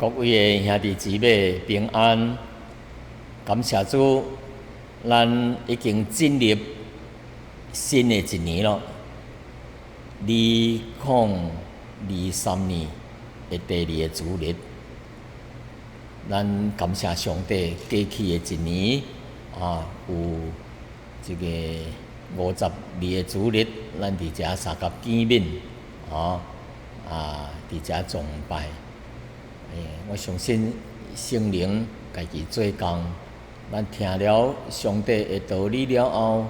各位的兄弟姊妹平安，感谢主，咱已经进入新的一年了，2023年的第2个主日，咱感谢上帝过去的一年有这个52个主日，咱伫遮三甲见面，伫遮崇拜。我相信圣灵家己做工，咱听了上帝的道理了后，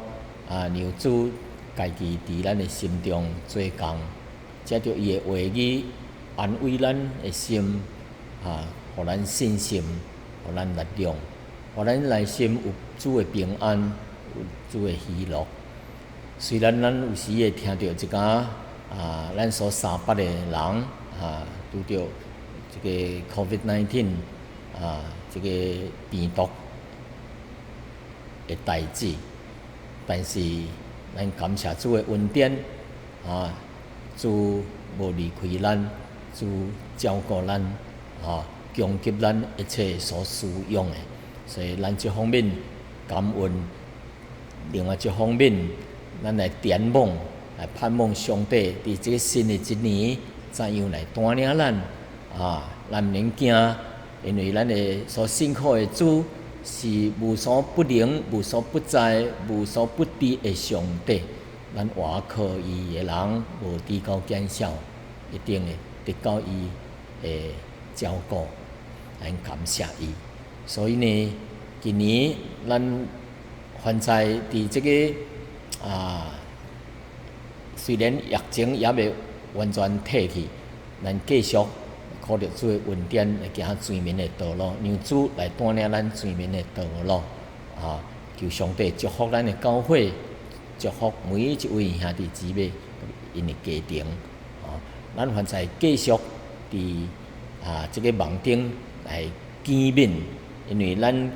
让主家己伫咱的心中做工，借着伊的话语安慰咱的心，互咱信心，互咱力量，互咱内心有主的平安，有主的喜乐。虽然咱有时会听到一寡咱所三八的人拄着这个 COVID-19 这个病毒的代志，但是咱感谢主的恩典，主无离开咱，主照顾咱，供给咱一切所需用的，所以咱这方面感恩。另外一方面，咱来展望，来盼望上帝伫这个新的一年，怎样来带领咱。咱毋免惊，因为咱的所信靠的主是无所不能、无所不在、无所不知的上帝。咱活靠伊的人，无低高见小，一定会得到伊的照顾。咱感谢伊。所以呢，今年咱还在伫这个虽然疫情也未完全退去，咱继续靠着主的恩典来行全面的道路，让主来带领咱全面的道路。求上帝祝福咱的教会，祝福每一位兄弟姊妹因的家庭。咱还在继续伫这个网顶来见面，因为咱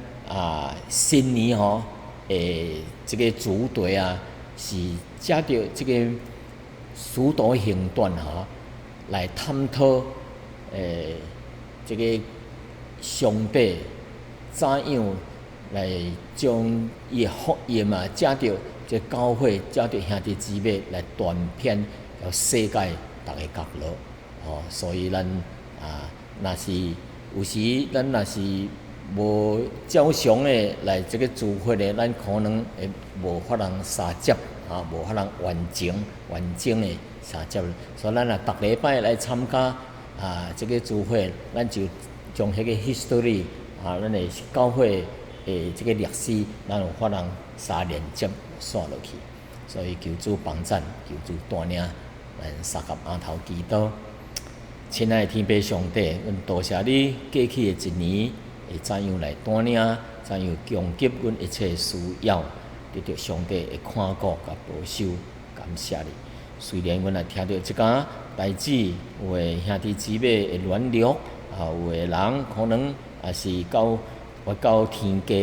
新年这个主题是借着这个使徒行传来探讨这个上帝怎样来将伊的福音借着这教会，借着兄弟姊妹来传遍了世界逐个角落。所以咱若是有时咱若是无照常的来这个聚会的，咱可能会无法通相接，无法通完整的相接。所以咱逐礼拜来参加这个聚会，咱就将迄个 history 咱的教会的这个历史，咱有法通相连接线落去。所以求主帮助，求主带领，咱三甲额头祈祷。亲爱的天父上帝，阮多谢你过去的一年会怎样来带领，怎样供给阮一切需要，得到上帝的看顾甲保守，感谢你。虽然阮也听到即寡代志，有的兄弟姊妹会软弱，有的人可能也是到天家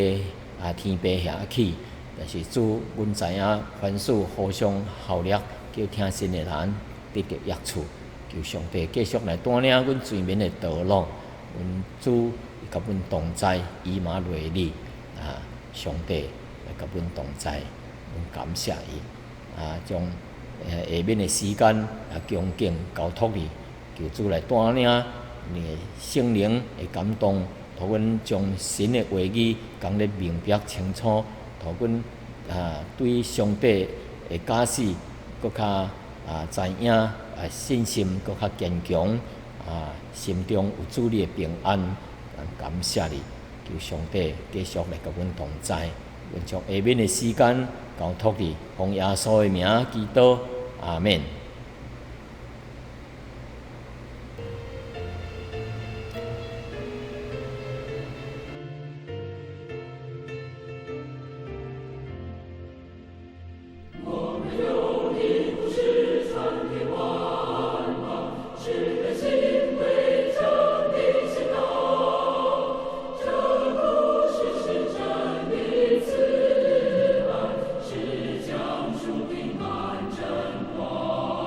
天边遐去，但是主，阮知影凡事互相效力，叫听信的人得到益处。求上帝继续来带领阮全面的道路，阮主甲阮同在，以马内利上帝来甲阮同在，阮感谢伊将下面的时间恭敬交托你，求主来带领你的圣灵的感动，互阮将神的话语讲得明白清楚，互阮对上帝的假使搁较知影，信心搁较坚强，心中有主你的平安，感谢你，求上帝继续来甲阮同在，阮将下面的时间交托你，奉耶稣的名祈祷，阿们。是将属平安真光。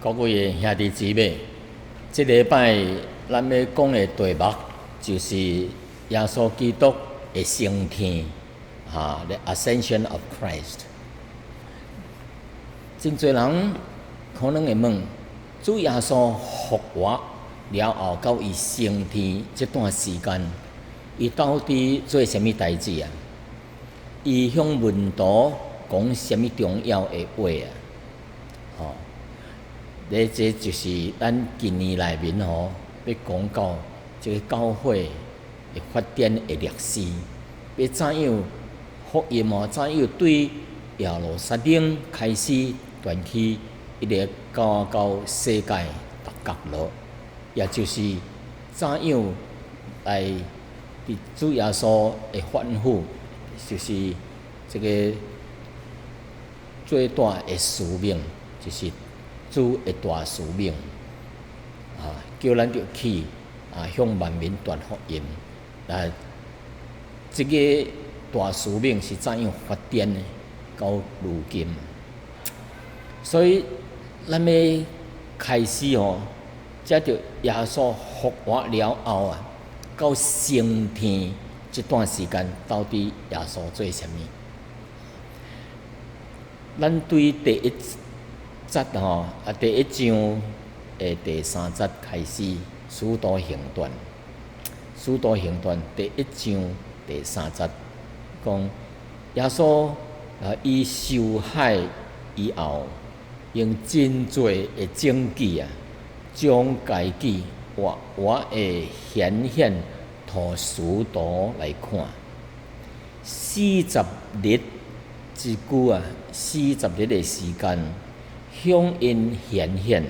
各位兄弟姊妹，这礼拜咱要讲的题目就是耶稣基督的升天，The Ascension of Christ。真侪人可能会问，主耶稣复活了后到伊升天这段时间，伊到底做啥物代志啊？伊向门徒讲啥物重要的话啊？这就是咱今年内面要讲到这个教会的发展的历史，要怎样福音怎样对耶路撒冷开始传去，一直到世界各角落，也就是怎样来伫主耶稣的吩咐，就是这个最大的使命，就是主的大使命叫咱着去向万民传福音。这个大使命是怎样发展的？到如今，所以咱要开始才着耶稣复活了后到升天这段时间，到底耶稣做啥物？咱对第一节第一章的第3节开始，使徒行传第一章第3节讲，耶稣伊受害以后，用真多的证据将家己活的显现，互使徒来看。40日之久40日的时间，向因显现，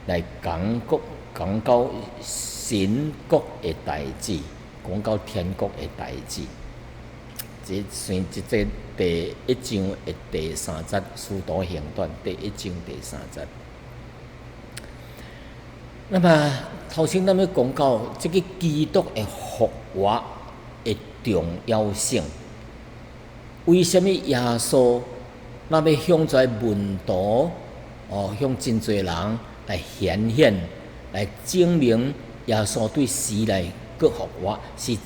来讲到神国的代志，讲到天国的代志。这第一章的第3节，使徒行传第一章第3节。那么头先咱要讲到这个基督的复活的重要性，为什么耶稣那要向在门徒向真侪人来显现，来证明耶稣对死来搁复活是一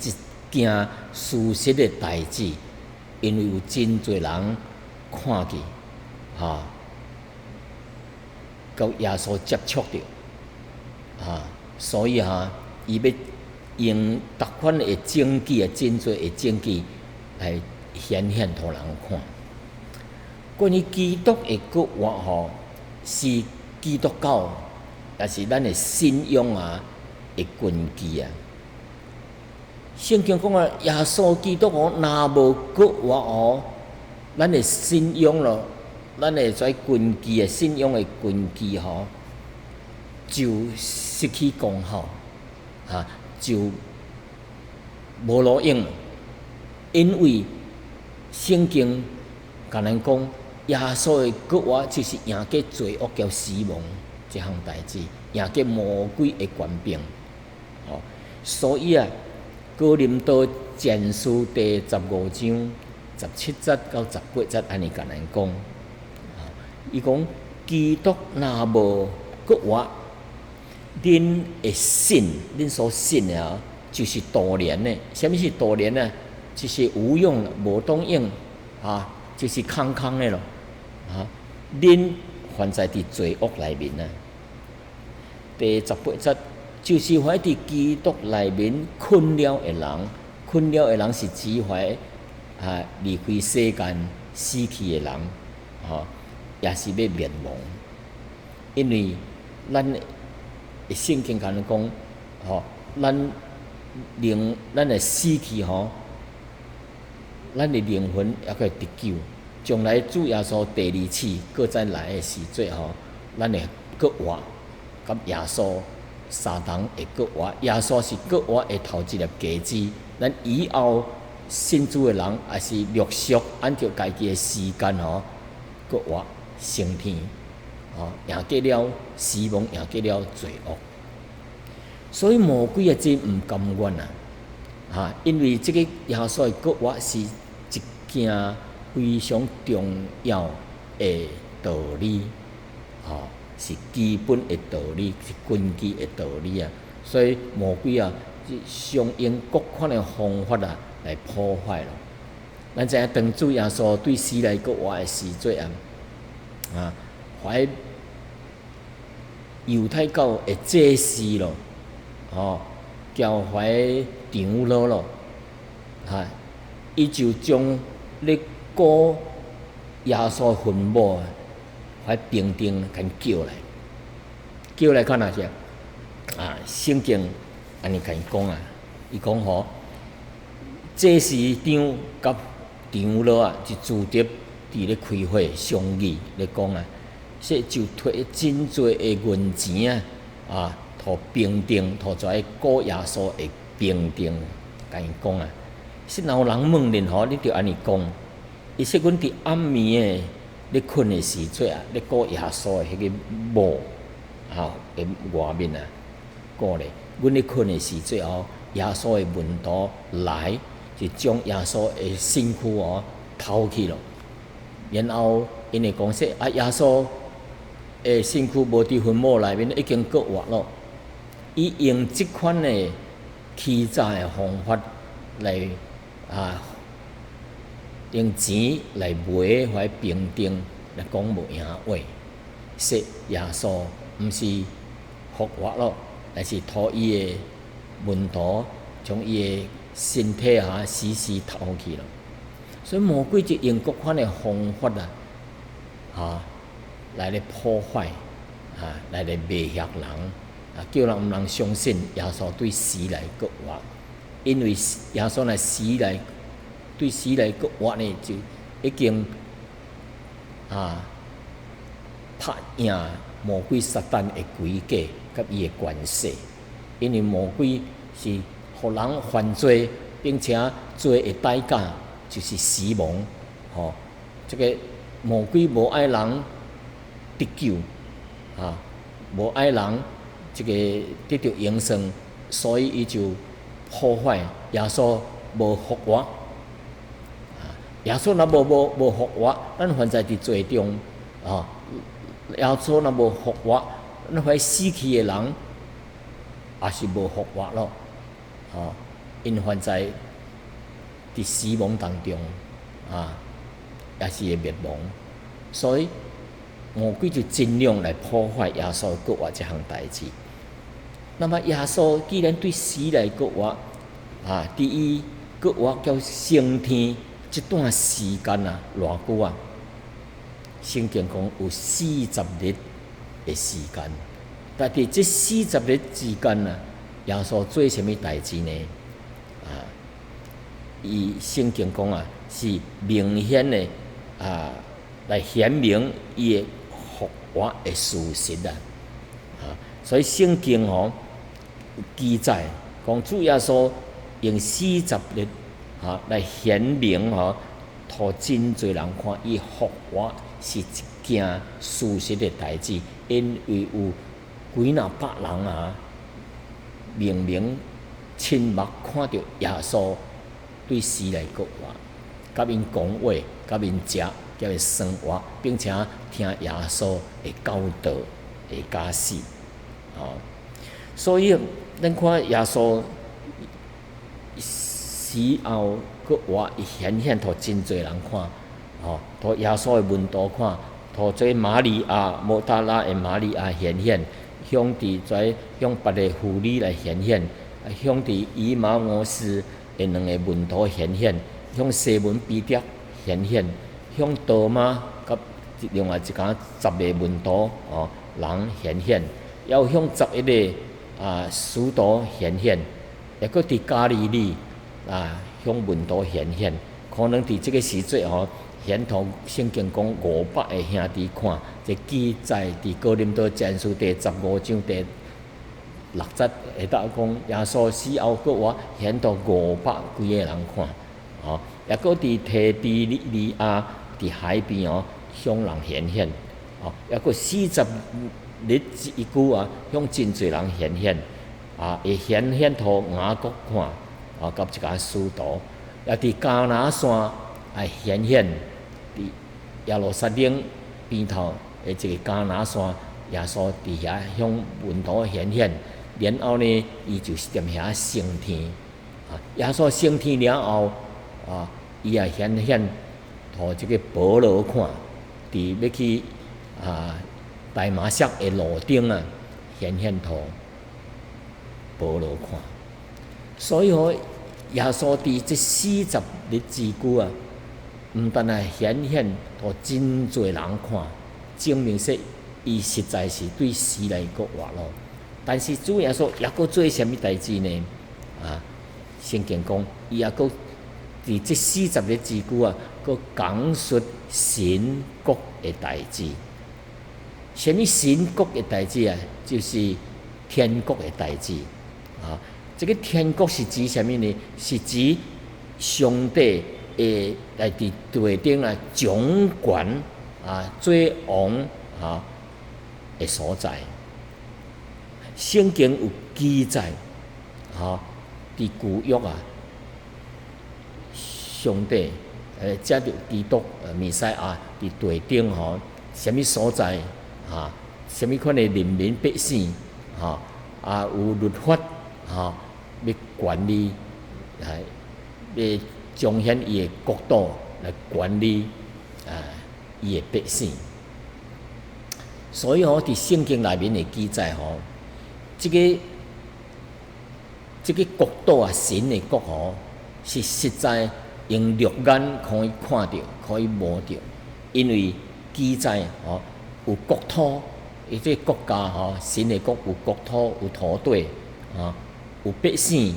件事实的代志？因为有真侪人看见甲耶稣接触着所以伊要用逐款的证据真侪的证据来显现互人看。关于基督的复活是基督教也是咱的信仰的根基圣经讲耶稣基督若无复活咱的信仰咱的根基的信仰的根基就失去功效就无路用。因为圣经甲咱讲，耶稣的复活就是赢过罪恶甲死亡这项代志，赢过魔鬼的权柄。所以哥林多前书第15章17节到18节安尼甲咱讲，伊讲基督若无复活，恁的信，恁所信的就是徒然的。什么是徒然呢？就是无用无当用就是空空的咯恁还在伫罪恶内面第18节，就是怀伫基督内面困了的人，是指怀离开世间死去的人也是要灭亡。因为咱的圣经甲咱讲咱的死去咱的灵魂也可以得救。将来主耶稣第2次搁再来的时阵咱会复活，甲耶稣相同的复活。耶稣是复活的头一粒秸子，咱以后信主的人也是陆续按照家己的时间复活升天赢过了死亡，赢过了罪恶。所以魔鬼也真毋甘愿因为这个耶稣的复活是一件非常重要的道理是基本的道理，是根基的道理啊。所以魔鬼啊，常用各款的方法啊来破坏咯。咱知影当主耶稣对死来搁活的时阵啊，怀犹太教的祭司咯，教会长老咯，伊就将咧过耶稣坟墓怀兵丁甲叫来看哪些圣经安尼甲伊讲啊，伊讲祭司长甲长老是自直伫咧开会商议咧讲说就摕真侪的银钱互兵丁，互跩过耶稣的兵丁，甲伊讲说若有人问恁你着安尼讲。伊说阮伫暗暝的咧困的时阵咧过耶稣的迄个墓的外面过咧，阮咧困的时阵耶稣的门徒来，就将耶稣的身躯偷去咯。然后因会讲说耶稣的身躯无伫坟墓内面，已经搁活咯。伊用即款的欺诈的方法来用钱来买迄兵丁来讲无影话，说耶稣毋是复活咯，但是托伊的门徒将伊的身体死偷去咯。所以魔鬼就用各款的方法来咧破坏来咧迷惑人叫人毋通相信耶稣对死来搁活，因为耶稣若死来。对死来搁活呢，就已经拍赢魔鬼撒旦的诡计甲伊的权势。因为魔鬼是互人犯罪，并且罪的代价就是死亡。这个魔鬼无爱人得救无爱人这个得到永生，所以伊就破坏耶稣无复活。耶稣若无复活，咱还在伫罪中耶稣若无复活，咱迄死去的人也是无复活咯。因还在伫死亡当中也是会灭亡。所以魔鬼就尽量来破坏耶稣搁活这项代志。那么耶稣既然对死来搁活伫伊搁活叫升天。这段时间偌久圣经讲有40日的时间，但伫这40日之间耶稣做什么代志呢？伊圣经讲是明显的来显明伊的复活的事实所以圣经记载讲主耶稣用40日。来显明互真侪人看，伊复活是一件事实的代志，因为有几若百人明亲目看到耶稣对死来搁活，甲因讲话，甲因食，叫因生活，并且听耶稣的教导的假使所以咱看耶稣。死后搁活，伊显现互真侪人看，互耶稣的门徒看，互这玛利亚抹大拉的玛利亚显现，向伫向别个妇女来显现，向伫以马忤斯的两个门徒显现，向西门彼得显现，向多马甲另外一家10个门徒人显现，还有向11个使徒显现，也搁伫加利利。向门徒显现，可能伫即个时阵显图圣经讲500个兄弟看，这记载伫哥林多前书第15章第6节，会当讲耶稣死后搁活，显图500几个人看，也搁伫提比利亚伫海边向人显现，也搁40日一久向真侪人显现，会显现图雅各看。甲一家使徒，也伫加拿山显现，伫耶路撒冷边头的一个加拿山耶稣伫遐向门徒显现，然后呢，伊就是踮遐升天。耶稣升天了后，伊也显现，互即个保罗看，伫要去大马色的路顶显现互保罗看。所以耶稣伫这40日之久毋但显现互真侪人看，证明说伊实在是对时来个活咯。但是主耶稣也阁做啥物代志呢？圣经讲，伊也阁伫这40日之久阁讲述神国的代志。啥物神国的代志就是天国的代志。这个天国是指啥物呢？是指上帝会来伫地顶掌权做王的所在。圣经有记载，伫旧约上帝接着基督弥赛亚伫地顶啥物所在啥物款的人民百姓有律法要管理要彰显伊的国度来管理伊的百姓。所以伫圣经内面的记载这个国度神的国是实在用肉眼可以看到，可以摸到，因为记载有国土，伊这国家神的国有国土，有土地有百姓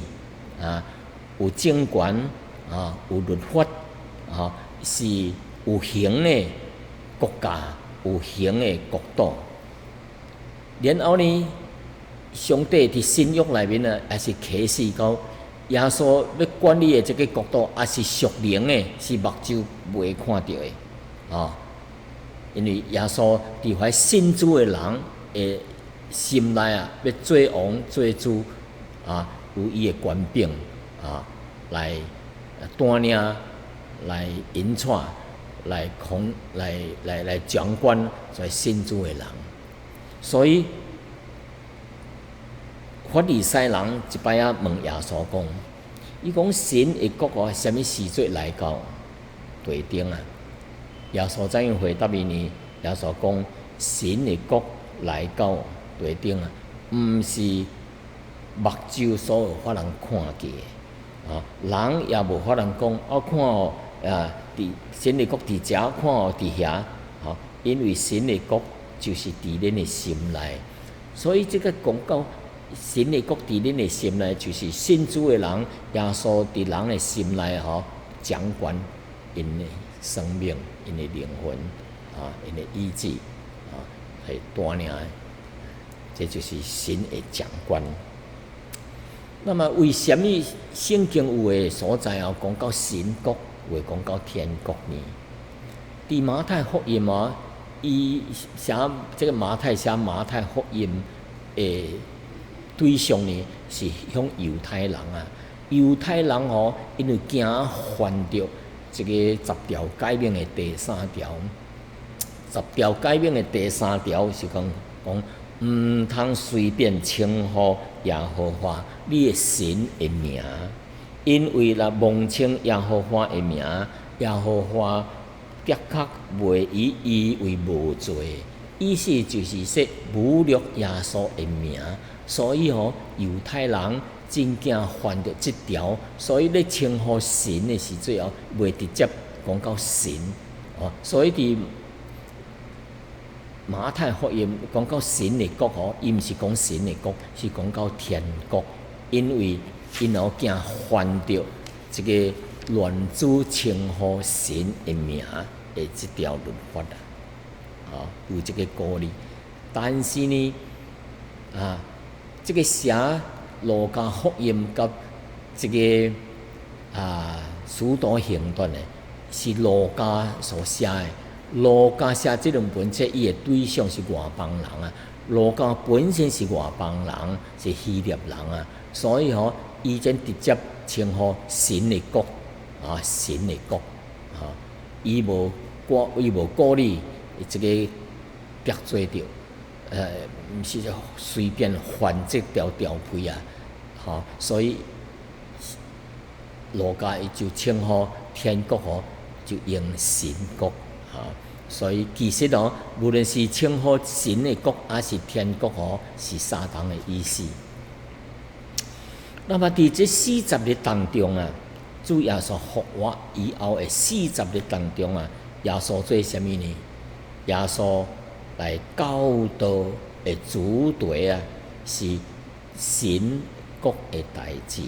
有政权有律法是有形的国家，有形的国度。然后呢，上帝伫新约内面也是启示到，耶稣要管理的这个国度，也是属灵的，是目睭袂看到的因为耶稣伫怀信主的人的心内要做王做主有伊的权柄来带领、来引带、来掌管在信主的人。所以法利赛人一摆问耶稣讲，伊讲神的国什么时阵来到地顶耶稣怎样回答伊呢？耶稣讲，神的国来到地顶毋是目睭所有法人看见人也无法人讲看伫神的国伫遮看伫遐因为神的国就是伫恁的心内。所以这个讲到神的国伫恁的心内，就是信主的人，耶稣伫人的心内掌管因的生命、因的灵魂因的意志来带领，这就是神的掌管。那么为什么圣经有的所在讲到神国，会讲到天国呢？伫马太福音伊写这个马太写马太福音的对象呢，是向犹太人犹太人因为惊犯着这个10条诫命的第3条。10条诫命的第3条是讲毋通随便称呼耶和华你的神的名，因为若妄称耶和华的名，耶和华的确袂以伊为无罪。意思就是说侮辱耶稣的名，所以犹太人真惊犯着这条，所以咧称呼神的时阵袂直接讲到神所以伫马太福音讲到神的国伊毋是讲神的国，是讲到天国，因为因惊犯着这个乱主称呼神的名的这条律法有这个鼓励。但是呢这个写路加福音甲这个使徒行传的是路加所写的。路加写这两本册，伊的对象是外邦人路加本身是外邦人，是希腊人所以伊真直接称呼神的国神的国伊无鼓励这个得罪着毋是随便犯这条规啊，吼，所以儒家伊就称呼天国吼，就用神国，吼，所以其实哦，无论是称呼神的国，还是天国吼，是相同的意思。那么伫这40日当中啊，主耶稣复活以后的40日当中啊，耶稣做啥物呢？耶稣来教导的主题啊，是神国的代志，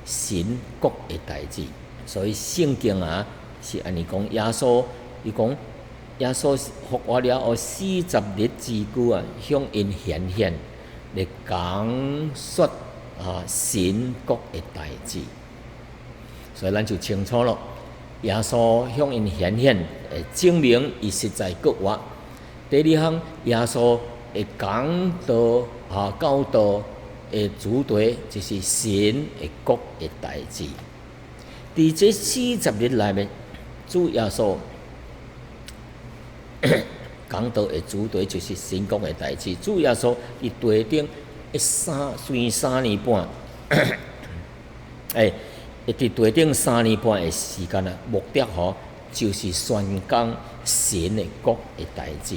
神国的代志。所以圣经啊是安尼讲，耶稣伊讲，耶稣复活了后40日之久啊，向因显现，来讲述神国的代志。所以咱就清楚咯，耶稣向因显现，会证明伊实在国活。第二项，耶稣会讲道教导的主题就是神的国的代志。伫这40日内面，主耶稣讲道的主题就是神国的代志。主耶稣伫地顶随3年半，伫地顶3年半的时间啊，目的就是宣讲神的国的代志。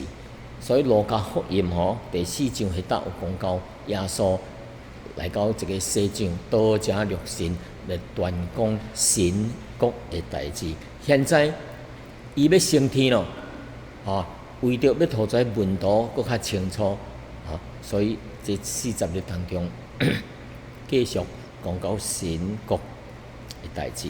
所以路加福音第4章迄搭有讲到耶稣来到这个世上，道成肉身来传讲神国的代志。现在伊要升天咯，为着要互跩门徒搁较清楚，所以这40日当中继续讲到神国的代志。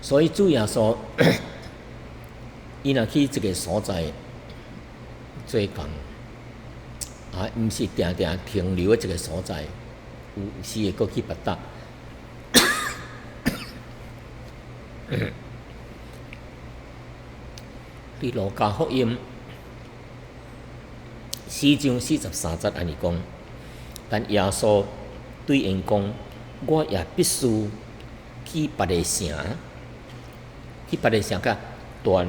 所以主耶稣伊若去一个所在做工，毋是定定停留的一个所在，有时会搁去别搭。伫路加福音4章43节安尼讲，但耶稣对因讲：我也必须去别个城，去别个城甲传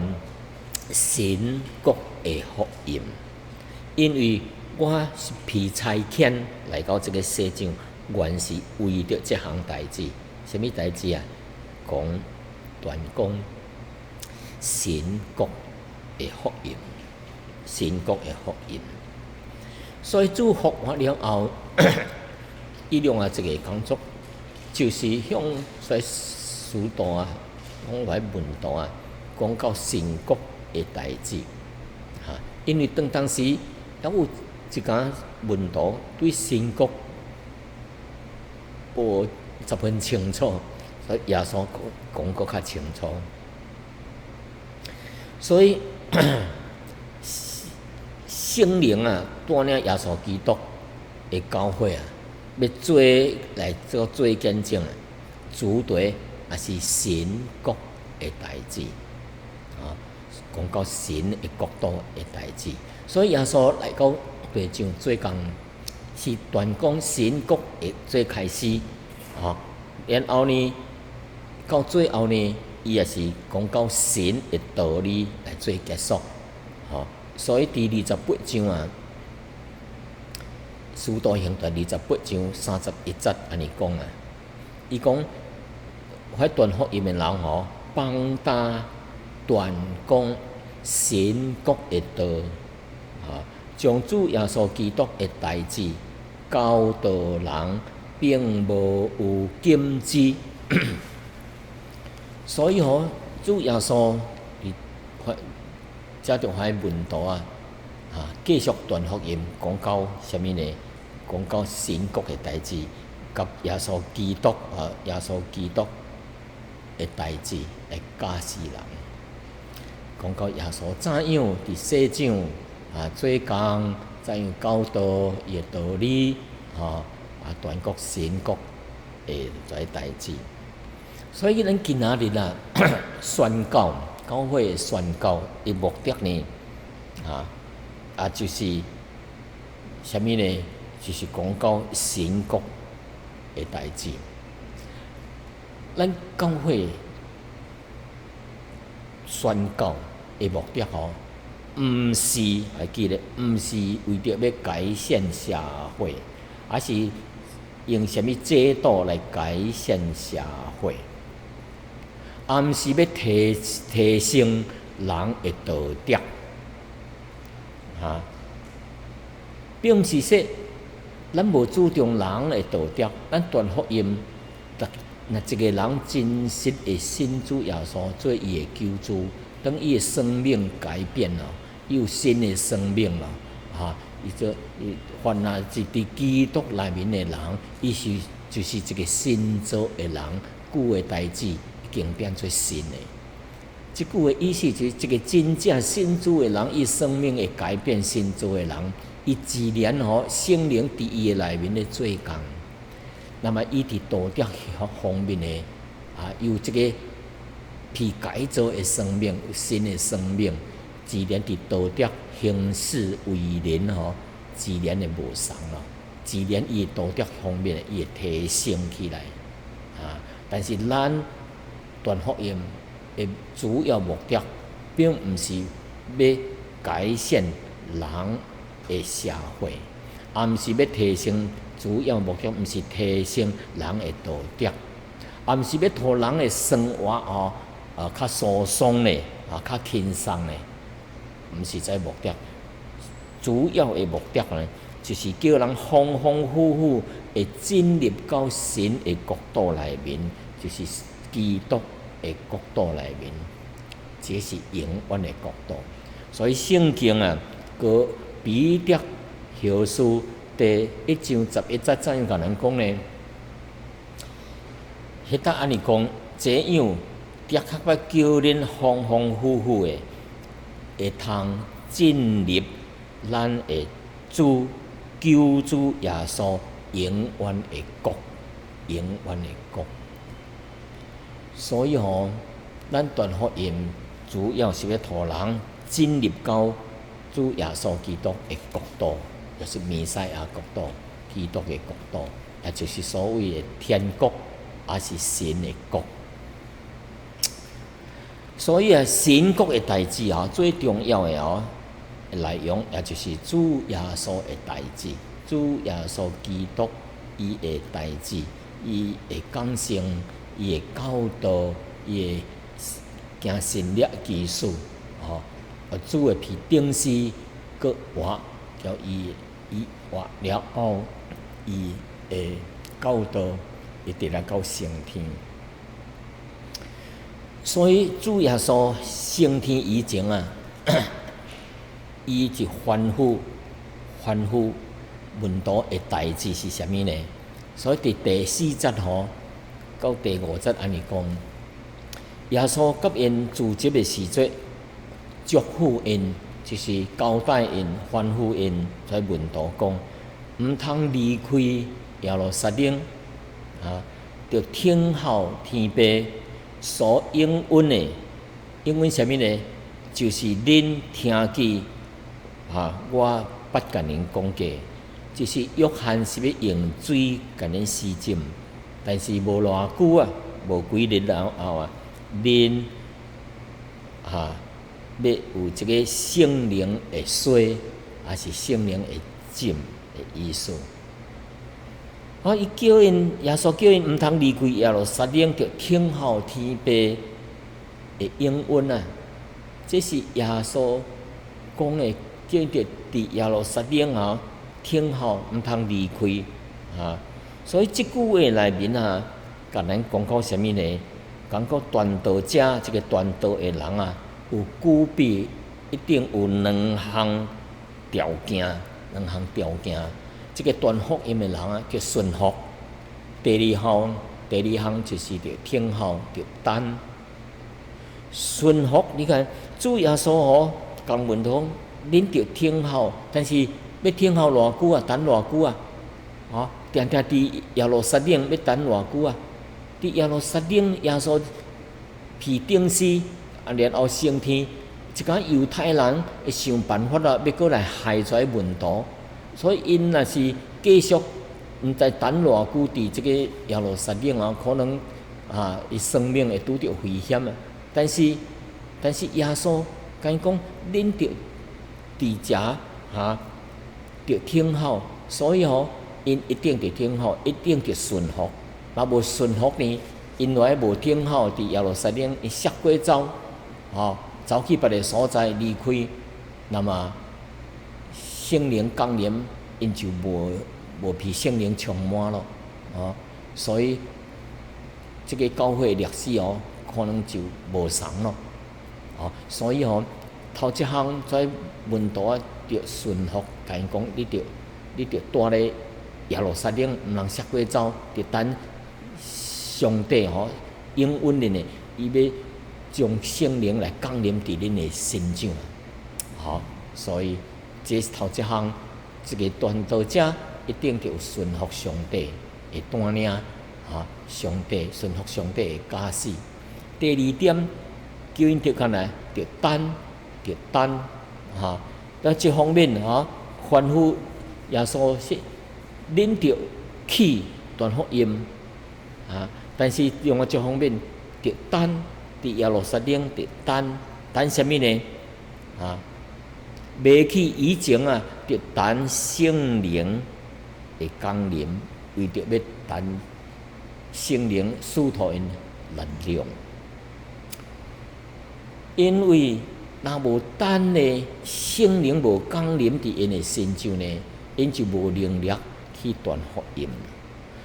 神国的福音，因为我是被差遣来到这个世上，原是为着这项代志。什么代志啊？传讲神国的福音，神国的福音。所以主复活了后，伊另外一个工作，就是向所使徒啊，讲来门徒啊，讲到神国的代志。因为当时也有一家门徒对神国无十分清楚，所以耶稣讲搁较清楚。所以圣灵啊，带领耶稣基督的教会啊，要做来做见证啊，主题也是神国的代志讲到神的国度的代志。所以耶稣来到地上做工，是传讲神国的最开始然后呢，到最后呢，伊也是讲到神的道理来做结束所以第28章啊，《使徒行传》28章31节安尼讲伊讲迄传福音的人帮他传讲神国的道将主耶稣基督的代志教导人，并无有禁止。所以主耶稣遮着迄门徒继续传福音，讲到什么呢？讲到神国的代志，甲耶稣基督的代志来教示人。讲到耶稣怎样伫世上做工，怎样教导伊的道理传讲神国的代志。所以咱今仔日宣教教会的宣教的目的呢就是什么呢？就是讲到神国的代志咱教会宣教的目的毋是还记得，毋是为着要改善社会，而是用什么制度来改善社会，毋是要提升人的道德，并毋是说咱无注重人的道德，咱传福音，若一个人真实的信主耶稣做伊的救主，当伊的生命改变了，伊有新的生命了，伊凡那是伫基督内面的人，伊就是一个新造的人，旧的代志已经变做新的。即句的意思就是一个真正信主的人，伊生命会改变，新造的人，伊自然圣灵伫伊的内面咧做工。那么伊伫道德方面的有一个被改造的生命，有新的生命，自然伫道德行事为人自然会无同咯，自然伊的道德方面伊会提升起来但是咱传福音的主要目的，并毋是要改善人的社会，毋是要提升。主要目的毋是提升人的道德，毋是要互人的生活较舒爽咧，较轻松咧，毋是这目的。主要的目的呢，就是叫人丰丰富富会进入到神的国度内面，就是基督的国度内面，这是永远的国度。所以圣经个彼得后书。第1章11节怎样甲人讲呢？迄搭安尼讲，这样的确要叫恁丰丰富富的，会通进入咱的主救主耶稣永远的国，永远的国。所以咱传福音主要是要互人进入到主耶稣基督的国度。就是弥赛亚国度、基督的国度，也就是所谓的天国，也是神的国。所以神国的代志最重要的内容，也就是主耶稣的代志，主耶稣基督伊的代志，伊的讲性，伊的教导，伊的行神力技术，主的皮顶死个活，叫伊活了后，伊的教导会直来到升天。所以主耶稣升天以前伊就吩咐门徒的代志是啥物呢？所以第4节到第5节安尼讲，耶稣甲因自接的时节，祝福因。就是交代因、吩咐因，在门徒讲，毋通离开耶路撒冷着听候天父所应允的，应允啥物呢？就是恁听见我捌甲恁讲过，就是约翰是要用水甲恁洗净，但是无偌久无几日后恁要有一个圣灵的水，还是圣灵的浸的意思。伊叫因耶稣叫因毋通离开耶路撒冷，着听候天父的应允这是耶稣讲的，叫因着伫耶路撒冷听候，毋通离开所以即句话内面甲咱讲到啥物呢？讲到传道者，这个传道的人有具备一定有两项条件。这个传福音的人叫顺服。第二项就是着听候，着等。顺服，你看主耶稣讲门徒，恁着听候，但是要听候偌久等偌久定定伫耶路撒冷要等偌久伫耶路撒冷耶稣被钉死。然后升天，一个犹太人会想办法要过来害跩门徒，所以因若是继续毋知等偌久伫即个耶路撒冷可能伊生命会拄着危险啊。但是耶稣甲伊讲，恁着伫遮着听候，所以因一定着听候，一定着顺服。若无顺服呢，因来无听候，伫耶路撒冷伊摔过走，走去别个所在离开，那么圣灵降临，因就无被圣灵充满咯，所以这个教会历史可能就无同咯，所以头一项在门徒啊，着顺服，甲因讲，你着住咧耶路撒冷，毋通摔过走，着等上帝应允恁的，伊要将圣灵来降临伫恁的身上，所以这是头一项，这个传道者一定着顺服上帝的带领，上帝顺服上帝的教示。第二点，叫因着干来，着等，在这方面吩咐耶稣说，恁着去传福音，但是另外一方面，着等伫耶路撒冷，着等什么呢？未去以前着等圣灵的降临，为着要等圣灵赐予因力量。因为若无等呢，圣灵无降临伫因的身上呢，因就无能力去传福音。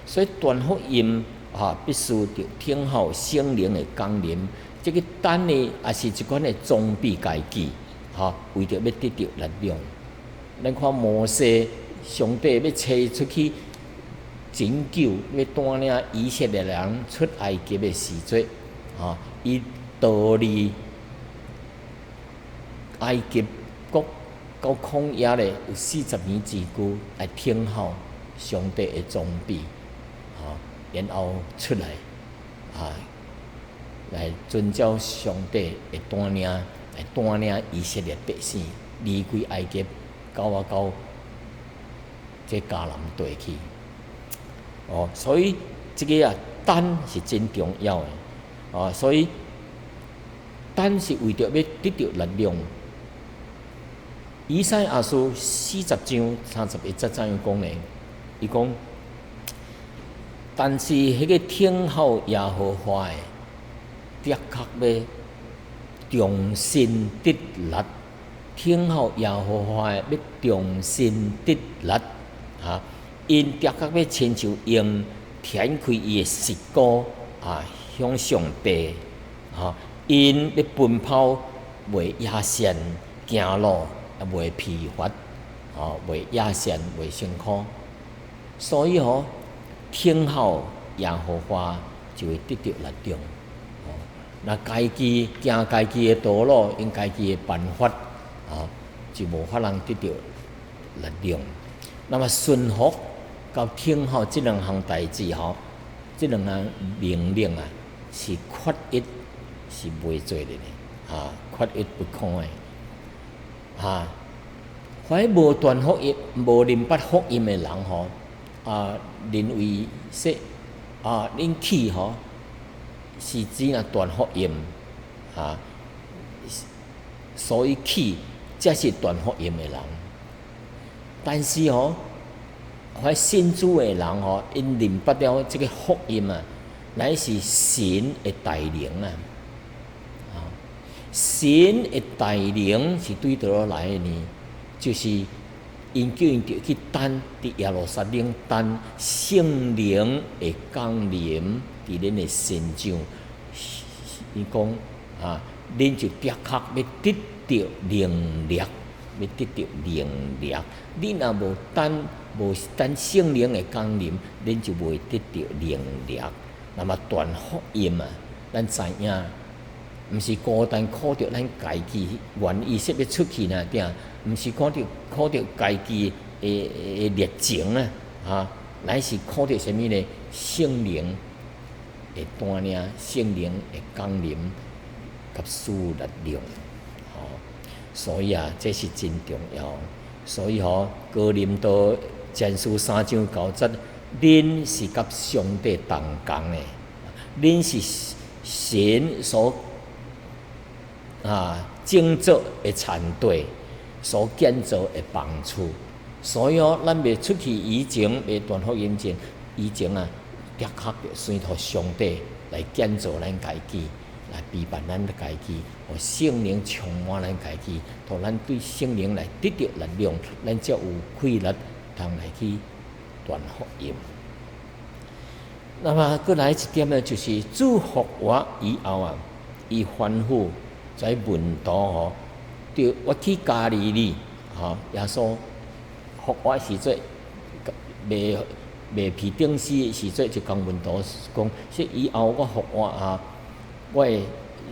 所以传福音必须着听候圣灵的降临。这个等呢，也是一款的装备家己，为着要得到力量。咱看摩西，上帝要找出去拯救，要带领以色列人出埃及的时阵，伊逃离埃及国到旷野咧，有40年之久来听候上帝的装备，然后出来，来遵照上帝的带领，来带领以色列百姓离开埃及，到这迦南地去。所以这个等是真重要的，所以等是为着要得到力量。以赛亚书40章31节怎样讲呢？伊讲，但是迄个听候耶和华的，的确要重新得力。听候耶和华的，要重新得力。因的确要亲像鹰展开伊的翅膀，向上帝。因要奔跑，袂野线，行路也袂疲乏，袂野线，袂辛苦。所以听候耶和华就会得到力量。那家己行家己的道路，用家己的办法，就无法通得到力量。那么顺服到听候这两项代志，这两项命令是缺一，是袂做的呢。缺一不可的。凡无传福音、无明白福音的人，认为说，恁去是指传福音，所以去才是传福音的人。但是凡信主的人因明白了这个福音乃是神的带领神的带领是对倒来的呢？就是因叫因着去等伫耶路撒冷等圣灵的降临伫恁的身上。伊讲恁就的确要得到能力，要得到能力。你若无等圣灵的降临，恁就袂得到能力。那么传福音咱知影，毋是孤单靠着咱家己愿意说要出去呐，毋是靠着家己的热情乃是靠着什么呢？圣灵的带领，圣灵的降临，甲赐力量。所以这是真重要。所以哥林多前书3章9节，恁是甲上帝同工的，恁是神所建造的田地，所建造的房厝。所以咱未出去以前，未传福音前，的确着随着上帝来建造咱家己，来陪伴咱家己，互圣灵充满咱家己，互咱对圣灵来得到力量，咱才有气力通来去传福音。那么，过来一点呢，就是主复活以后伊吩咐在门徒着我去加利利，耶稣复活时阵，未被钉死的时阵，就讲门徒讲，说以后我复活我会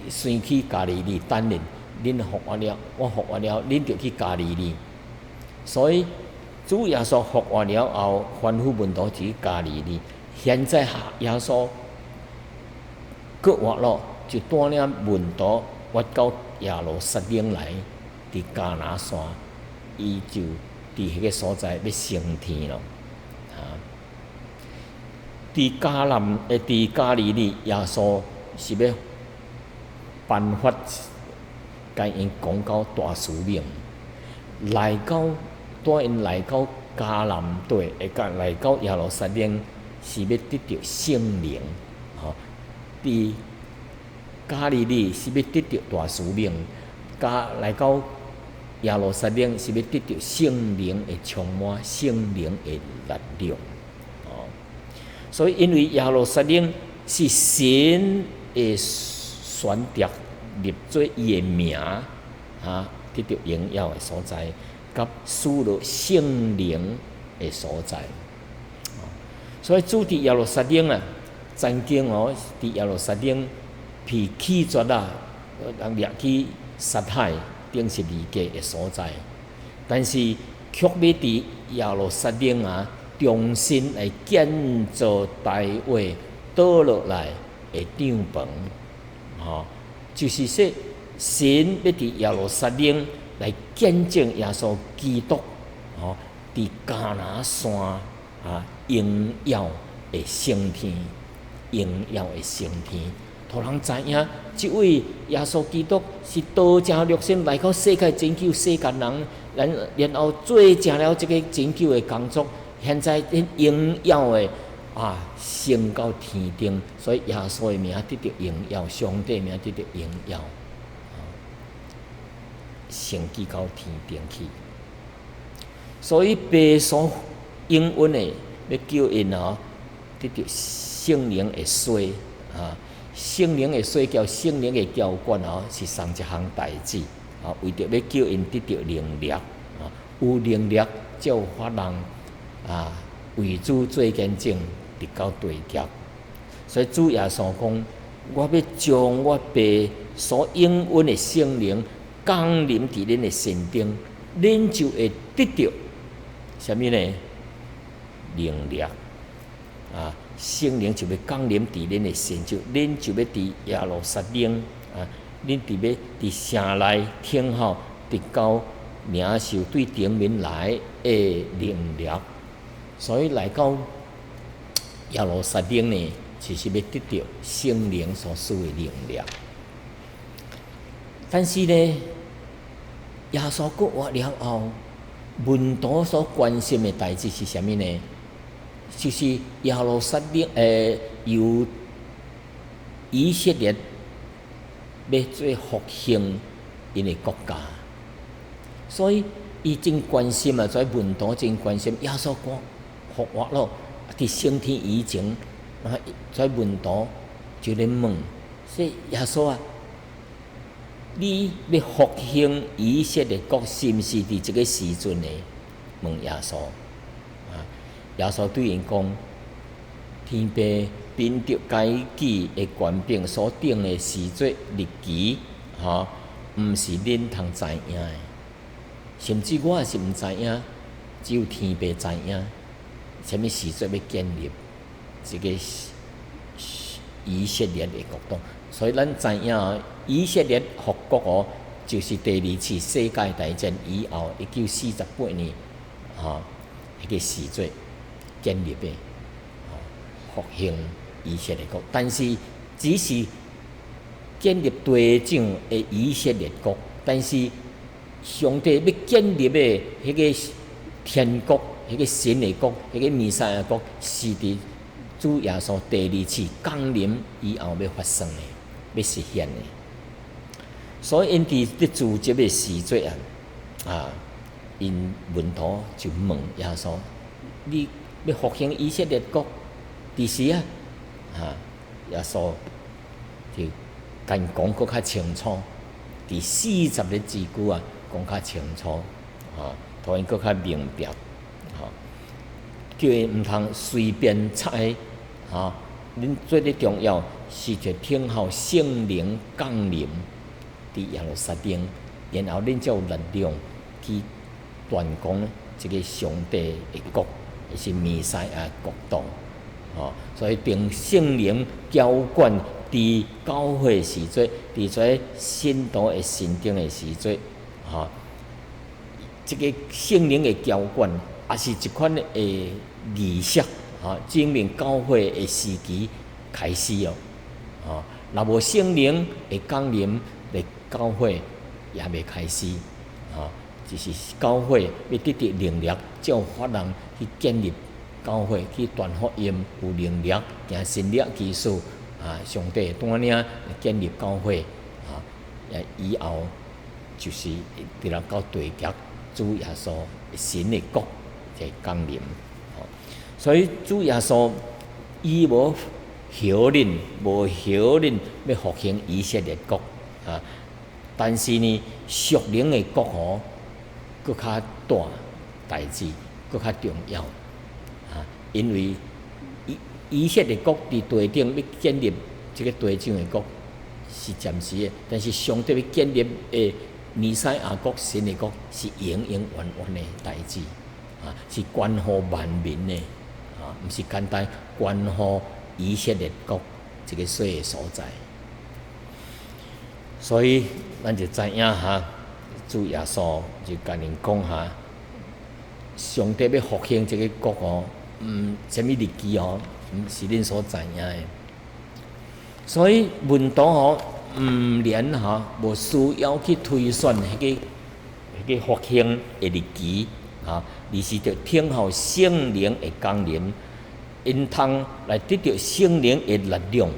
先去加利利等恁，恁复活了，我复活了，恁就去加利利。所以主耶稣复活了后，吩咐门徒去加利利。现在耶稣搁活了，就带领门徒活到耶路撒冷来，伫迦拿山，伊就伫迄个所在要升天咯。伫加利利，耶稣是要颁发，甲因讲到大使命，带因来到迦南地，来到耶路撒冷。是要得到圣灵，伫加利利是要得到大使命，来到耶路撒冷是要得到圣灵的充满，圣灵的力量。所以因为耶路撒冷是神的选择立做伊的名，得到荣耀的所在，甲属了圣灵的所在。所以主伫耶路撒冷曾经伫耶路撒冷被弃绝人掠去杀害，定是离家的所在。但是却要伫耶路撒冷重新来建造大卫倒落来的帐篷，就是说神要伫耶路撒冷来见证耶稣基督，伫迦拿山。荣耀的升天，荣耀的升天，互人知影，这位耶稣基督是道成肉身来到世界拯救世间人，然后做成了这个拯救的工作。现在荣耀的升到天顶，所以耶稣的名得到荣耀，上帝的名得到荣耀，升至到天顶去。所以白所应允的，要叫因得到圣灵的水，圣灵的水叫圣灵的浇灌是三一项代志，为着要叫因得到能力，有能力才有法人为主做见证，直到对极。所以主耶稣讲，我要将我爸所应允的圣灵降临伫恁的身顶，恁就会得到什么呢？能力圣灵就要降临伫恁的身上，恁就要伫耶路撒冷恁就要伫城内听候，直到领受对顶面来的能力。所以来到耶路撒冷呢，就是要得到圣灵所赐的能力。但是呢，耶稣搁活了后，门徒所关心的代志是啥物呢？就是耶路撒冷由以色列要做复兴因的国家，所以伊真关心所以门徒真关心耶稣复活了，伫升天以前，所以门徒就咧问说：耶稣你要复兴以色列国，是毋是伫这个时阵呢？问耶稣。耶稣对因讲：天父凭着家己的权柄所定的时节日期，毋是恁通知影的，甚至我也是毋知影，只有天父知影，什么时节要建立这个以色列的国度。所以咱知影以色列复国就是第二次世界大战以后1948年迄个时节建立的复兴以色列国，但是只是建立队长的以色列国，但是上帝要建立的迄个天国、迄个神的国、迄个弥赛亚国，是伫主耶稣第二次降临以后要发生的，要实现的。所以因伫咧主接的时阵因门徒就问耶稣：你要复兴以色列国，伫时耶稣就敢讲搁较清楚，伫40个字句讲较清楚，互因搁较明白，叫因毋通随便猜，恁最咧重要是着听候圣灵降临伫耶路撒冷，然后恁才有力量去传讲即个上帝的国，是弥赛亚国度，所以凭圣灵浇灌伫教会时阵，伫在信徒的心中的时阵，即个圣灵的浇灌，也是一款的仪式，证明教会的时期开始哦。若无圣灵的降临，咧教会也未开始，就是教会要得到能力，才有法人去建立教会，去传福音，有能力行神力奇事，上帝带领建立教会，以后就是直来到地极主耶稣神的国在降临。所以主耶稣伊无许恁，无许恁要复兴以色列国，但是呢，属灵的国搁较大代志，搁较重要，因为以色列国伫地顶要建立这个地上的国是暂时的，但是上帝要建立的弥赛亚国、神的国是永永远远的代志，是关乎万民的，毋是简单关乎以色列国这个小的所在。所以咱就知影主耶稣就甲恁讲上帝要复兴这个国什么日期毋是恁所知影的。所以门徒毋连无需要去推算迄个复兴的日期而是着听候圣灵的降临，因通来得到圣灵的力量，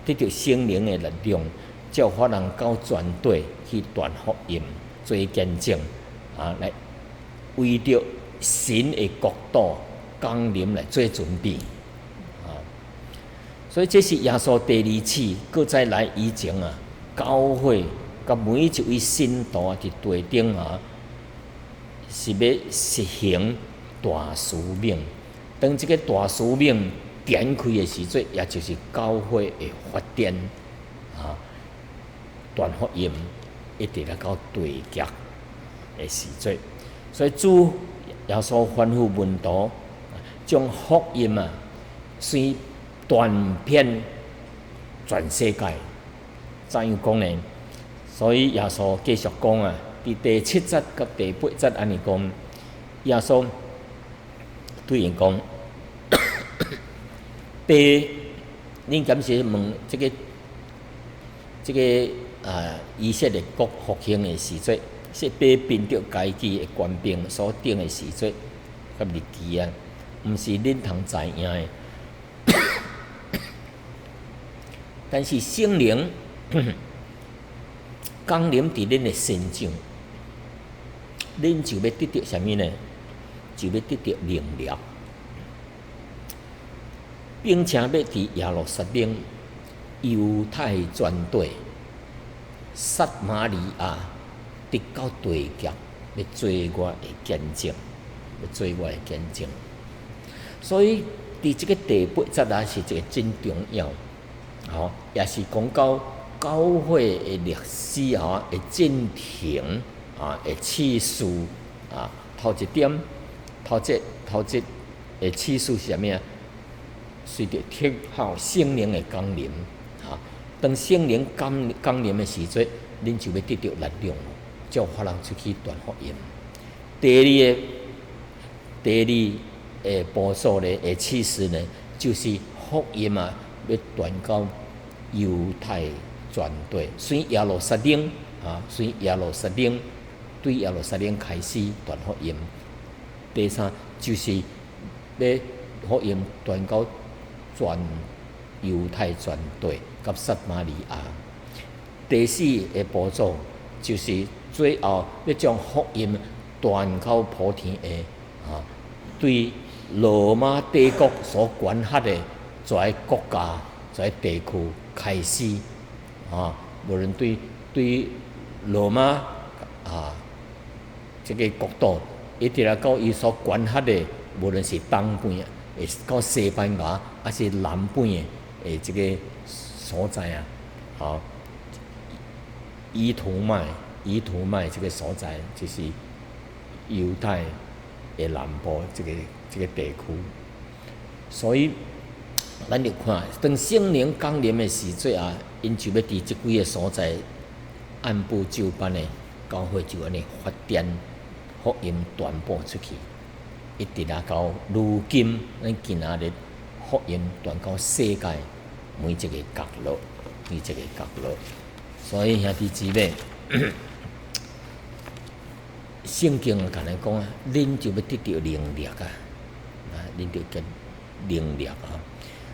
得到圣灵的力量。才有法人到全地去传福音，做见证，来为着神的国度降临来做准备，所以这是耶稣第二次搁再来以前教会甲每一位信徒伫地顶是要实行大使命。当这个大使命展开的时阵，也就是教会的发展传福音一直来到地极的时阵，所以主耶稣吩咐门徒将福音宣传遍全世界。怎样讲呢？所以耶稣继续讲伫第7节甲第8节安尼讲，耶稣对因讲：爸，恁敢是问这个以色列国复兴的时阵，是爸凭着家己的官兵所定的时阵甲日期毋是恁通知影的。但是圣灵降临伫恁的身上，恁就要得到什么呢？就要得到能力，并且要伫耶路撒冷、犹太全地、撒玛利亚直到地极，要做我的见证，要做我的见证。所以伫这个第8节是一个真重要，也是讲到教会的历史的进程的次序头一点，头一的次序是啥物随着听候圣灵的降临当圣灵降临的时阵，恁就要得到力量，才有法人出去传福音。第二步骤的次序呢，就是福音啊，要传到犹太全地，从耶路撒冷从耶路撒冷对耶路撒冷开始传福音。第三就是要福音传到全犹太全地，甲撒玛利亚。第四个步骤就是最后要将福音传到普天下对罗马帝国所管辖的一个国家、一个地区开始无论对罗马这个国度，一直来到伊所管辖的，无论是东边会到西班牙，还是南边的这个所在伊图麦这个所在，就是犹太的南部这个地区。所以，咱就看，当圣灵降临的时阵因就要伫即几个所在按部就班的教会就安尼发展福音传播出去，一直到如今，咱今仔日福音传到世界每一个角落。所以兄弟姊妹，圣经甲咱讲恁就要得到能力恁就跟能力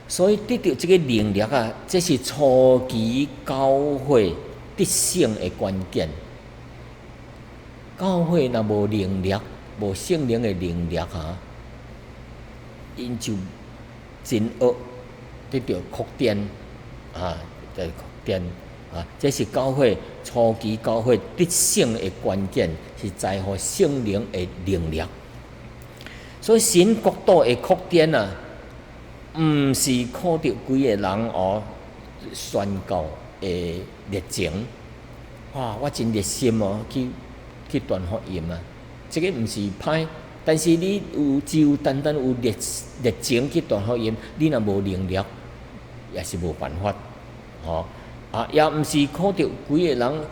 所以得到这个能力这是初期教会得胜的关键。教会若无能力，无圣灵的能力因就真恶得到扩展在扩展这是教会初期教会得胜的关键，是在乎圣灵的能力。所以神国度的扩展毋是靠着几个人宣告的热情。我真热心去传福音这个毋是歹，但是你有单单有热情去传福音，你若无能力，也是无办法也毋是靠着几个人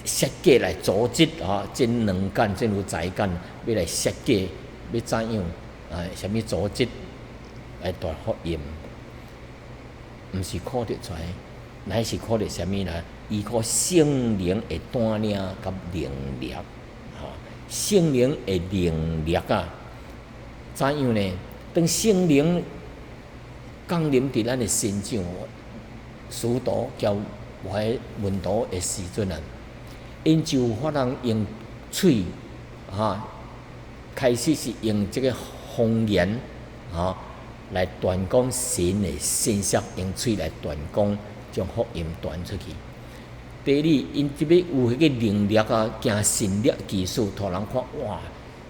设计来组织真能干、真有才干，要来设计要怎样什么组织来传福音，毋是靠着出来，乃是靠着什么呢？依靠圣灵的带领甲能力圣灵的能力怎样呢？当圣灵降临伫咱的身上，使徒交门徒的时阵因就有法通用嘴开始是用这个方言来传讲神的信息，用嘴来传讲，将福音传出去。第二，因即要有迄个能力行神力技术，互人看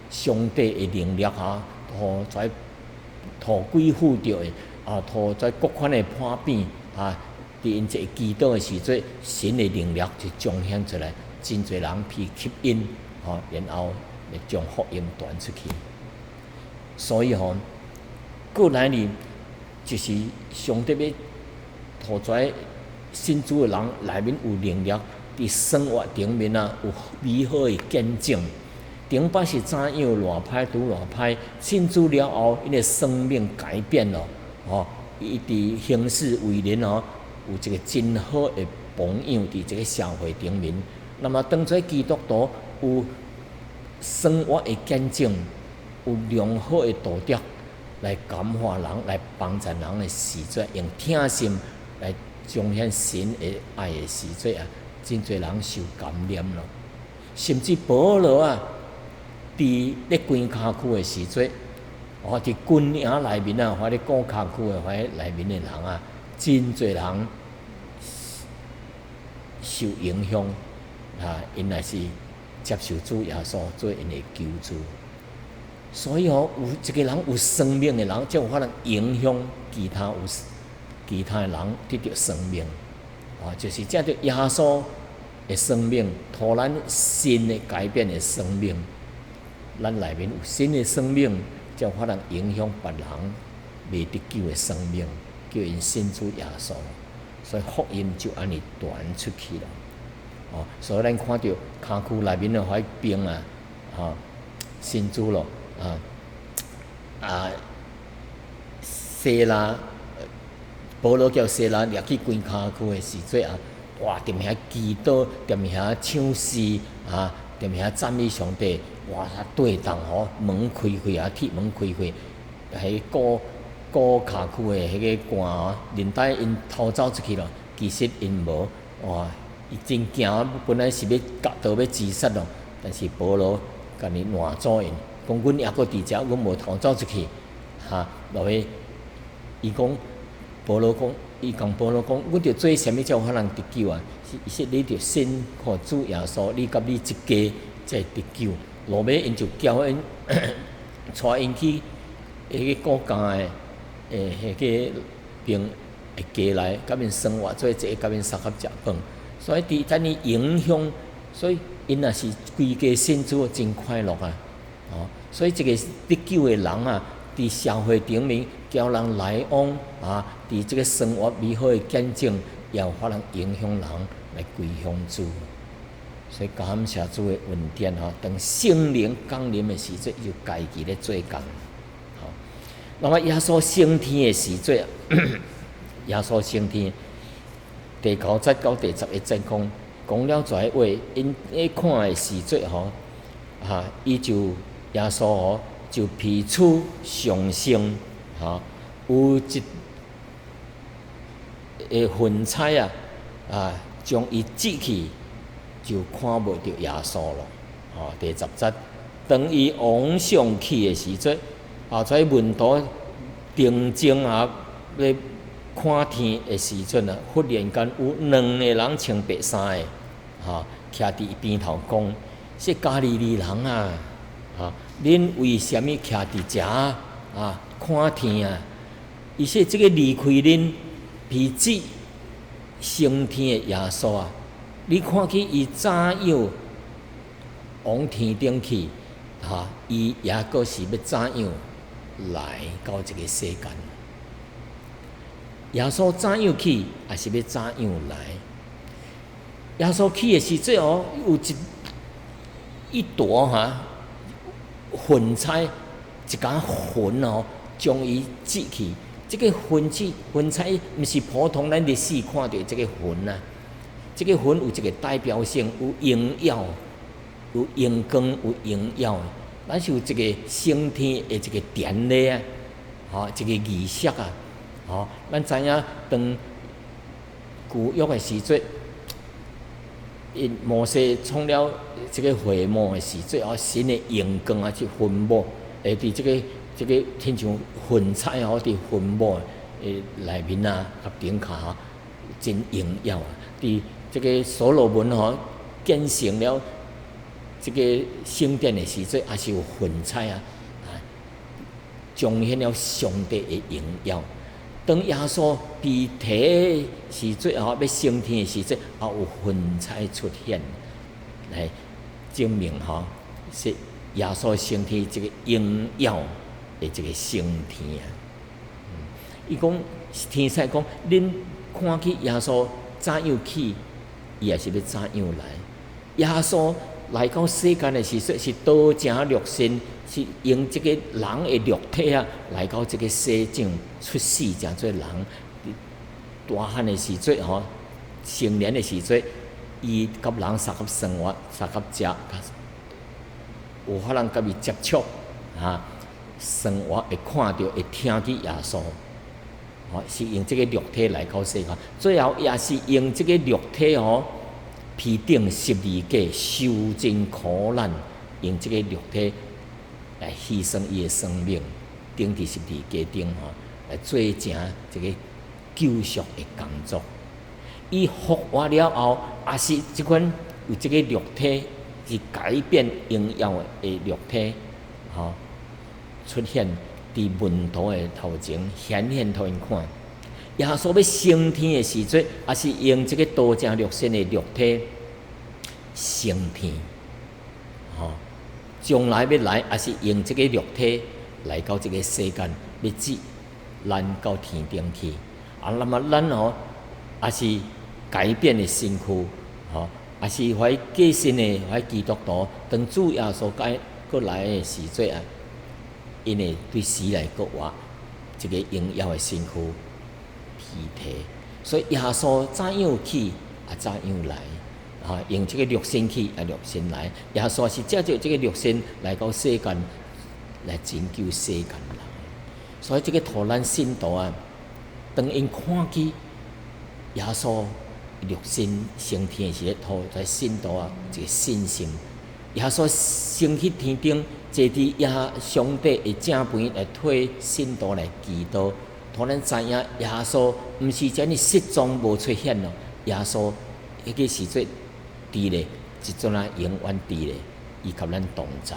上帝的能力互跩土鬼附着的互跩各款的破病伫因这祈祷的时阵，神的能力就彰显出来，真侪人被吸引然后来将福音传出去。所以过来呢，就是上帝要互跩信主的人内面有能力，伫生活顶面有美好的见证。顶摆是怎样偌歹拄偌歹，信主了后，因的生命改变了伊伫行事为人有一个真好的榜样伫这个社会顶面。那么当作基督徒有生活的见证，有良好的道德来感化人、来帮助人的时阵，用疼心来彰显神的爱的时阵真侪人受感染了。甚至保罗伫咧关卡区的时阵伫军营内面或咧顾卡区的或咧内面的人真侪人受影响因也是接受主耶稣做因的救主。所以有一个人有生命的人，才有法能影响其他的人得到生命就是借着耶稣的生命，互咱新的改变的生命，咱内面有新的生命，才有法能影响别人未得救的生命，叫因信主耶稣。所以福音就安尼传出去了所以咱看到骹区内面的迄兵信主了西拉保罗叫西拉掠去关卡区的时阵啊，哇，踮遐祈祷，踮遐唱诗啊，踮遐赞美上帝，哇，对当吼门开开啊，铁门开开，迄古卡区的迄个官哦，连带因逃走出去咯，其实因无，哇，伊真惊，本来是要夹道要自杀咯，但是保罗甲伊拦阻因，讲阮还阁伫遮，阮无逃走出去，哈，落去，伊讲。保罗讲，伊讲保罗讲，阮着做啥物才有法通得救啊？是你着先看主耶稣，你甲你一家才会得救。落尾因就叫因带因去迄个国家诶迄个兵会家来，甲因生活，做一个甲因相合食饭。所以伫遮尔影响，所以因也是规家信主真快乐啊！哦，所以一个得救诶人啊，伫社会顶面。叫人来往啊，伫即个生活美好的见证，也有法通影响人来归向主。所以感谢主的恩典吼，当圣灵降临的时阵，就家己咧做工。吼，那么耶稣升天的时阵，耶稣升天，第9节到第11节讲了遮话，因咧看的时阵吼，伊就耶稣吼就皮出上升。有一个云彩将伊挤去，就看无着耶稣咯。第10节，当伊往上去的时阵，在门徒定睛要看天的时阵忽然间有2个人穿白衫的，徛伫伊边头讲：说加利利人啊，恁为虾米徛伫遮看天啊！伊说即个离开恁皮子升天的耶稣啊，你看去伊怎样往天顶去？伊也阁是要怎样来到这个世间？耶稣怎样去，也是要怎样来？耶稣去的时阵有一朵云彩，一竿云将伊挤去，这个云彩毋是普通咱历史看到这个云啊，这个云有一个代表性，有荣耀，有阳光，有荣耀。咱是有一个升天的一个典礼啊，一个仪式啊，咱知影当旧约的时阵，因摩西创了这个会幕的时阵神的阳光去分幕，伫这个天像云彩伫云幕诶内面甲顶骹真荣耀啊！伫这个所罗门建成了这个圣殿的时阵，也是有云彩彰显了上帝的荣耀。当耶稣被提的时阵要升天的时阵，也有云彩出现，来证明是耶稣升天这个荣耀。这个升天啊！伊讲天使讲，恁看去耶稣怎样去，伊也是要怎样来。耶稣来到世间的时阵，是道成肉身，是用这个人的肉体来到这个世上出世，成做人。大汉的时阵成年的时阵，伊甲人相合生活，相合食，有法通甲伊接触生活会看到，会听见耶稣，是用这个肉体来到世间，最后也是用这个肉体披顶十字架，受尽苦难，用这个肉体来牺牲伊的生命，钉伫十字架顶来做成这个救赎的工作。伊复活了后，也是即款有这个肉体是改变荣耀的肉体，出现伫门徒的头前，显现互因看。耶稣要升天的时阵，也是用这个道成肉身的肉体升天。将来要来，也是用这个肉体来到这个世间，要指咱到天顶去。那么咱也是改变的身躯，也是怀寄信的怀基督徒，当主耶稣过来的时阵因为对死来讲话，一个荣耀的身躯体。所以耶稣怎样去，也怎样来。用这个肉身去，肉身来。耶稣是借着这个肉身来到世间，来拯救世间人。所以这个互咱信徒当因看见耶稣肉身升天时咧，互在信徒一个信心。耶稣升去天顶，坐伫上帝的正边来替信徒来祈祷。互咱知影耶稣毋是遮尔失踪无出现咯，耶稣迄个时阵伫咧，一阵永远伫咧，伊甲咱同在，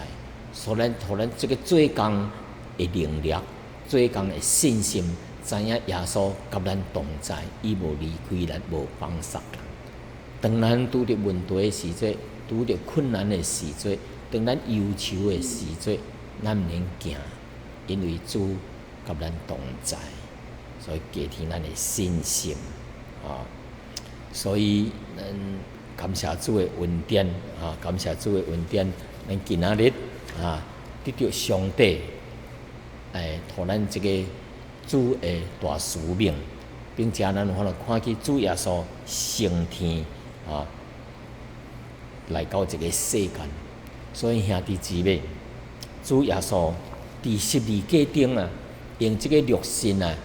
所以互咱这个做工的能力，做工的信心，知影耶稣甲咱同在，伊无离开咱，无放弃咱。当咱拄着问题的时阵，拄着困难的时阵，当咱忧愁的时阵，咱毋免惊，因为主甲咱同在。所以加添咱的信心所以咱感谢主的恩典感谢主的恩典，咱今仔日得到上帝互咱这个主的大使命，并且咱有看见主耶稣升天来到这个世间。所以兄弟姊妹，主耶稣伫十字架顶用这个肉身来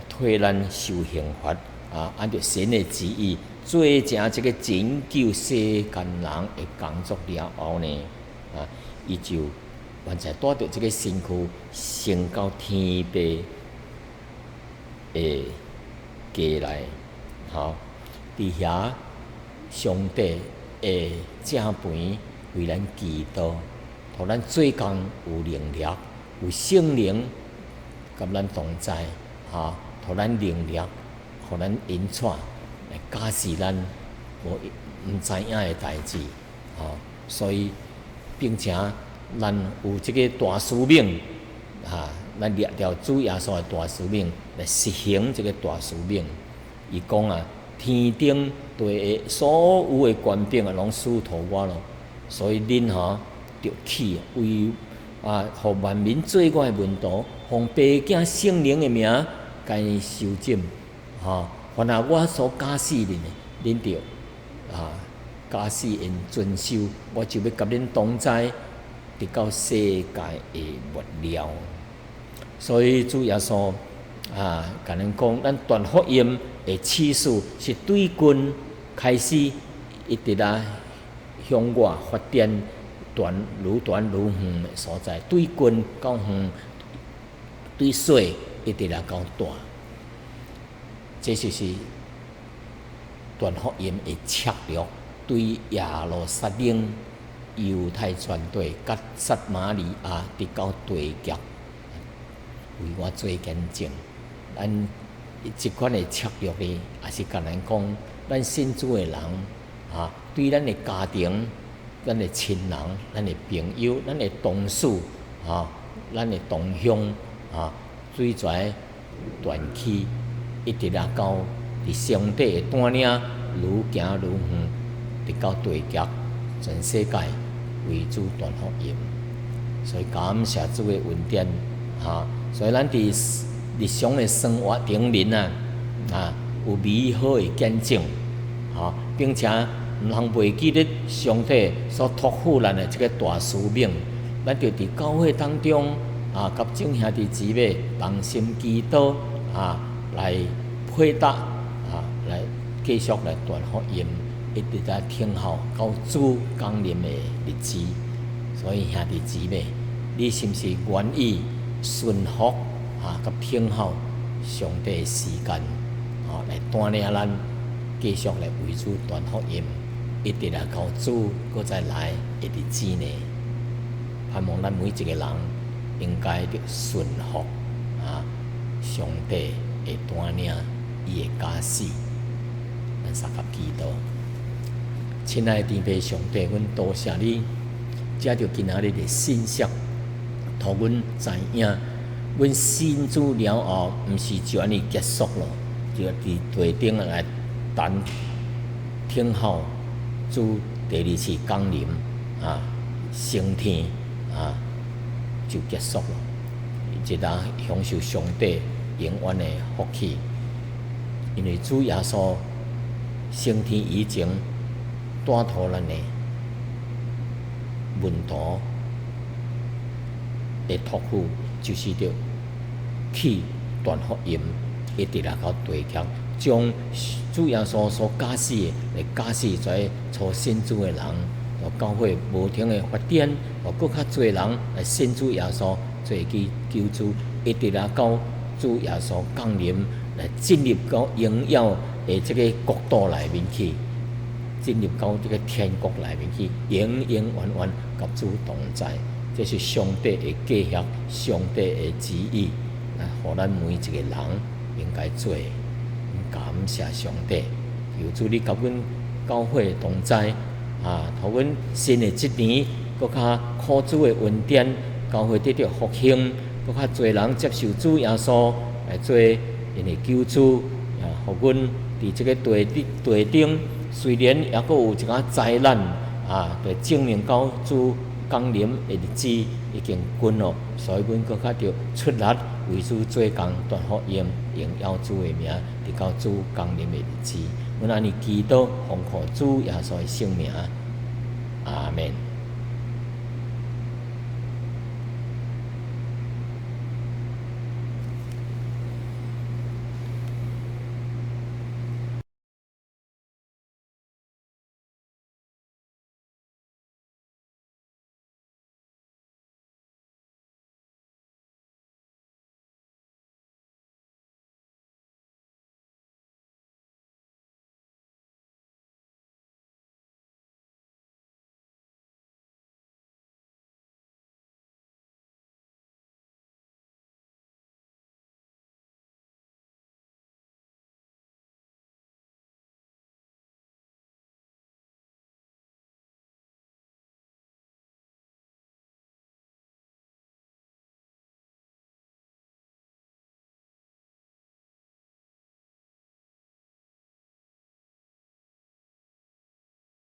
替咱受刑罚按照神的旨意做成这个拯救世间人的工作了后呢伊就完全带着这个身躯升到天边的家来伫遐上帝的正边为咱祈祷，互咱做工有能力，有圣灵甲咱同在互咱能力，互咱引带来假使咱毋知影的代志所以并且咱有这个大使命咱掠着主耶稣的大使命来实行这个大使命。伊讲天顶地的所有的权柄拢属乎我咯，所以恁着起为互万民做我的门徒，奉父子圣灵的名甲伊受浸凡我所假使恁着假使因遵守，我就要甲恁同在，直到世界的末了。所以主耶稣甲咱讲，咱传福音的次数是对军开始，一直向外发展，愈传愈远的所在，对军到远，对小一直到大。这就是传福音的策略，对耶路撒冷、犹太全地、甲撒玛利亚直到地极，为我做见证。咱即款的策略呢，也是甲咱讲，咱信主的人对咱的家庭、咱的亲人、咱的朋友、咱的同事咱的同乡水泉团契，一直到伫上帝的带领，愈行愈远，直到地极，全世界为主传福音。所以感谢主的恩典所以咱伫日常的生活中面有美好的见证并且毋通袂记得上帝所托付咱的这个大使命。咱就伫教会当中甲众兄弟姊妹同心祈祷来配搭来继续来传福音，一直在听候到主降临的日子。所以兄弟姊妹，你是毋是愿意顺服甲听候上帝的时间来带领咱继续来为主传福音，一直来到主搁再来的日子呢？盼望咱每一个人应该要顺服上帝的带领，伊的家事。咱三甲祈祷，亲爱的天父上帝，阮多谢你，借着今仔日的信息，互阮知影，阮信主了后，毋是就安尼结束咯，就伫地顶来等听候主第二次降临升天就结束了，一直享受上帝永远的福气。因为主耶稣升天以前，带托咱的门徒的托付，就是着去传福音，一直来到地极，将主耶稣所驾驶的来驾驶在初信主的人，和教会无停的发展，和更较侪人来信主耶稣，做去救主，一直来到主耶稣降临，来进入到荣耀的这个国度内面去，进入到这个天国内面去，永永远远甲主同在。这是上帝的计划，上帝的旨意，互咱每一个人应该做。感谢上帝，求主你甲阮教会同在，互阮新的一年，搁较靠主的恩典，教会得到复兴，搁较侪人接受主耶稣来做因的救主，互阮伫这个地顶，虽然也搁有一寡灾难，就证明到主降临的日子已经近了，所以阮搁较着出力为主做工，传福音，荣耀主的名，直到主降临的日子。阮安尼祈祷，奉靠主耶稣的圣名，阿门。